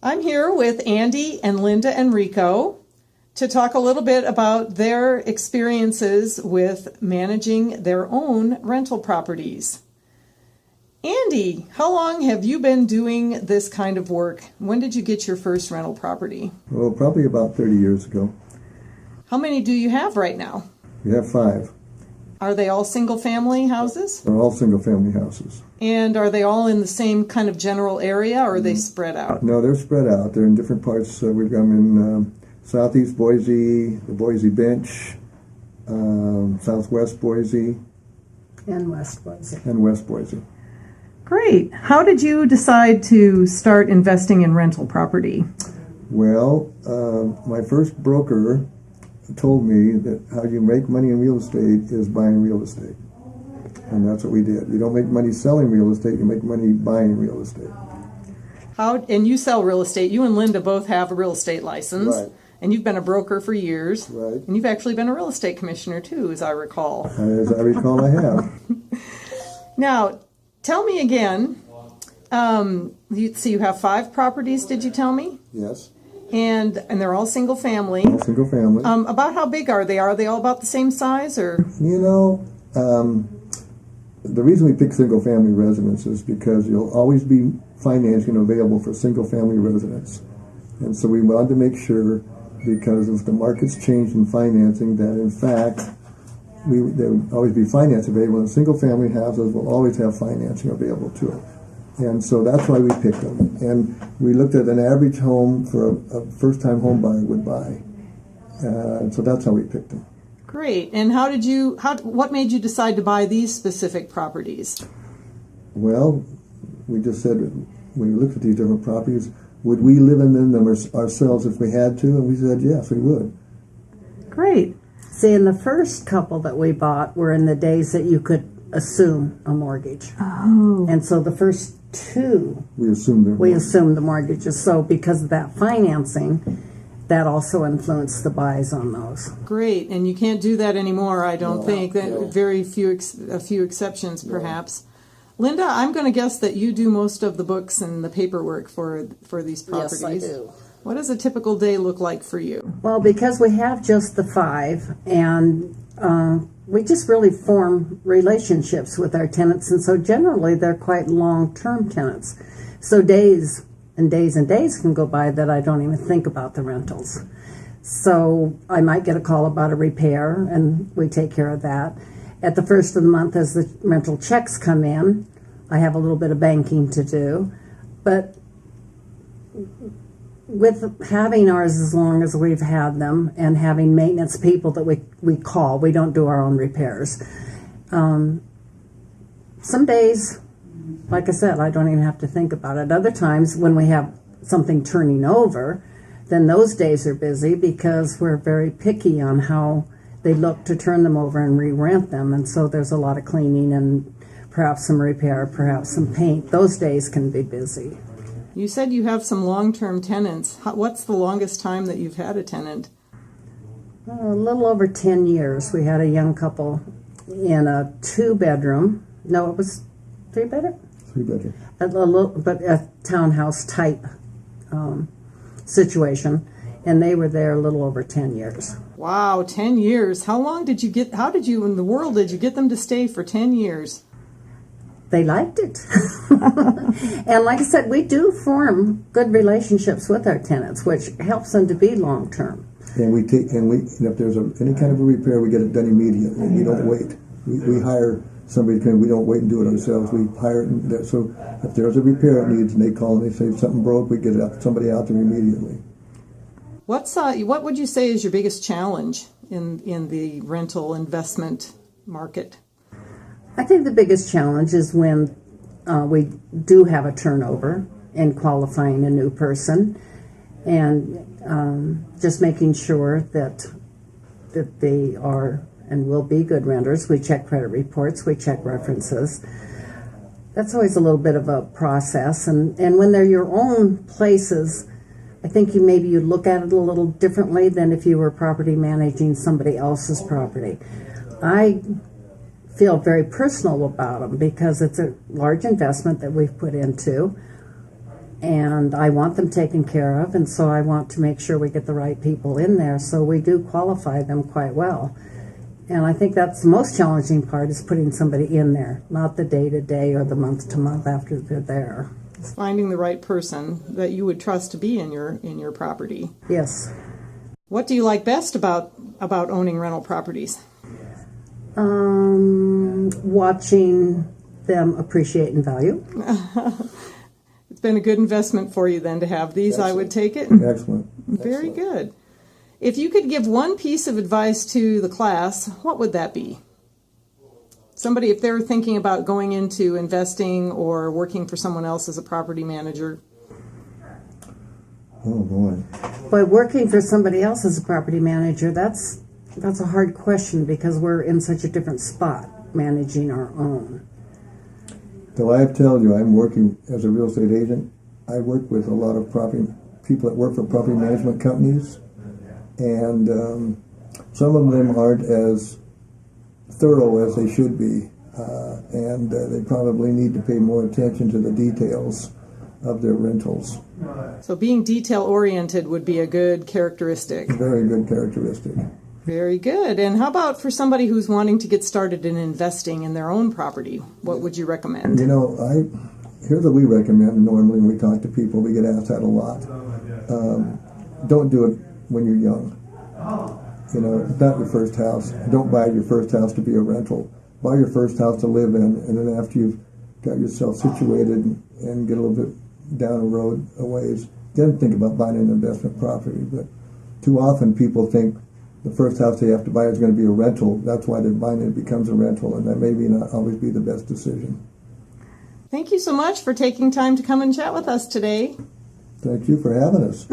I'm here with Andy and Linda Enrico to talk a little bit about their experiences with managing their own rental properties. Andy, how long have you been doing this kind of work? When did you get your first rental property? Well, probably about 30 years ago. How many do you have right now? We have 5. Are they all single-family houses? They're all single-family houses. And are they all in the same kind of general area, or are they spread out? No, they're spread out. They're in different parts. We've got them in southeast Boise, the Boise Bench, southwest Boise, and West Boise. And West Boise. Great. How did you decide to start investing in rental property? Well, my first broker told me that how you make money in real estate is buying real estate. And that's what we did. You don't make money selling real estate, you make money buying real estate. And you sell real estate. You and Linda both have a real estate license. Right. And you've been a broker for years. Right. And you've actually been a real estate commissioner too, as I recall. As I recall, I have. Now, tell me again, so you have 5 properties, did you tell me? Yes. And they're all single family. All single family. About how big are they? Are they all about the same size, or? You know, the reason we pick single family residence is because you'll always be financing available for single family residents. And so we wanted to make sure, because if the market's changed in financing, that in fact there would always be finance available, and single family houses will always have financing available to it. And so that's why we picked them. And we looked at an average home for a first-time home buyer would buy. So that's how we picked them. Great. And what made you decide to buy these specific properties? Well, we just said, when we looked at these different properties, would we live in them ourselves if we had to? And we said, yes, we would. Great. See, in the first couple that we bought were in the days that you could assume a mortgage. Oh. And so the first 2, we assumed the mortgages. So because of that financing, that also influenced the buys on those. Great. And you can't do that anymore, I don't think. No. Very few, a few exceptions, perhaps. Linda, I'm going to guess that you do most of the books and the paperwork for these properties. Yes, I do. What does a typical day look like for you? Well, because we have just the 5, and we just really form relationships with our tenants, and so generally they're quite long-term tenants. So days and days and days can go by that I don't even think about the rentals. So I might get a call about a repair, and we take care of that. At the first of the month, as the rental checks come in, I have a little bit of banking to do. But with having ours as long as we've had them, and having maintenance people that we call, we don't do our own repairs. Some days, like I said, I don't even have to think about it. Other times, when we have something turning over, then those days are busy because we're very picky on how they look to turn them over and re-rent them. And so there's a lot of cleaning and perhaps some repair, perhaps some paint. Those days can be busy. You said you have some long-term tenants. What's the longest time that you've had a tenant? A little over 10 years. We had a young couple in a 2-bedroom. No, it was 3-bedroom? 3-bedroom. But a townhouse type situation. And they were there a little over 10 years. Wow, 10 years. How in the world did you get them to stay for 10 years? They liked it. And like I said, we do form good relationships with our tenants, which helps them to be long-term. And if there's any kind of a repair, we get it done immediately. We don't wait. We hire somebody to come. We don't wait and do it ourselves. We hire it. So if there's a repair it needs, and they call and they say something broke, we get somebody out there immediately. What would you say is your biggest challenge in the rental investment market? I think the biggest challenge is when we do have a turnover in qualifying a new person, and just making sure that they are and will be good renters. We check credit reports, we check references. That's always a little bit of a process, and when they're your own places, I think you look at it a little differently than if you were property managing somebody else's property. I feel very personal about them because it's a large investment that we've put into. and I want them taken care of, and so I want to make sure we get the right people in there, so we do qualify them quite well. And I think that's the most challenging part, is putting somebody in there, not the day-to-day or the month-to-month after they're there. It's finding the right person that you would trust to be in your property. Yes. What do you like best about owning rental properties? Watching them appreciate in value. It's been a good investment for you then to have these. Excellent. I would take it. Excellent. Very Excellent. good. If you could give one piece of advice to the class, what would that be? Somebody, if they're thinking about going into investing or working for someone else as a property manager. Oh, boy. By working for somebody else as a property manager, that's a hard question, because we're in such a different spot managing our own. So I tell you, I'm working as a real estate agent. I work with a lot of people that work for property management companies, and some of them aren't as thorough as they should be, and they probably need to pay more attention to the details of their rentals. So being detail-oriented would be a good characteristic. Very good characteristic. Very good. And how about for somebody who's wanting to get started in investing in their own property? What would you recommend? You know, here's what we recommend normally when we talk to people. We get asked that a lot. Don't do it when you're young. You know, it's not your first house. Don't buy your first house to be a rental. Buy your first house to live in, and then after you've got yourself situated and get a little bit down the road a ways, then think about buying an investment property. But too often people think the first house they have to buy is going to be a rental. That's why they're buying it. It becomes a rental, and that may not always be the best decision. Thank you so much for taking time to come and chat with us today. Thank you for having us.